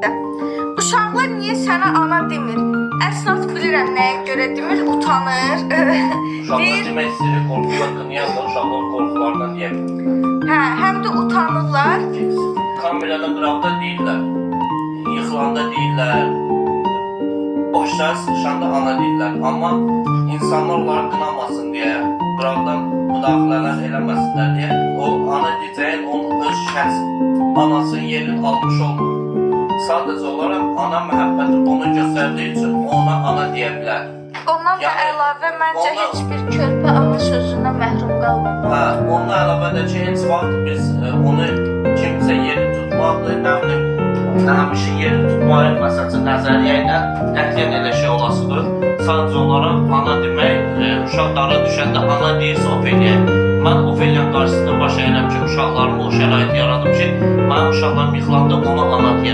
də. Uşaqlar niyə sənə ana demir? Əsnaf bilirəm nəyə görə demir, utanır. Uşaqlar demək istəyir, qorxular qınıyarlar, uşaqlar qorxularından deyək. Hə, həm də utanırlar. Kamerada qıraqda deyirlər, yıxılanda deyirlər, başları sıxışanda ana deyirlər. Amma insanlar onları qınamasın deyə, qıraqdan müdaxilələr eləməsinlər deyə, o ana deyəcəyin onun öz şəxs anasının yerini almış olur. Sadəcə olaraq ana məhəbbəti onu göstərdiyi üçün ona ana deyə bilər. Ondan da əlavə məncə heç bir körpə ana sözündən məhrum qalmamalı. Hə, ondan əlavə də ki, heç vaxt biz onu kimsə yeri tutmaqdır, nə həmişin yeri tutmaq məsəl üçün nəzəriyyə ilə qətiyyən elə şey olasıdır. Sadəcə olaraq ana demək, uşaqlara düşəndə ana deyirsə Ofeliya. Mən Ofeliyanın qarşısında baş əyirəm ki, uşaqlarıma o şəraiti yaradım ki, mənim uşaqlarım yıxılanda ona ana deyəm.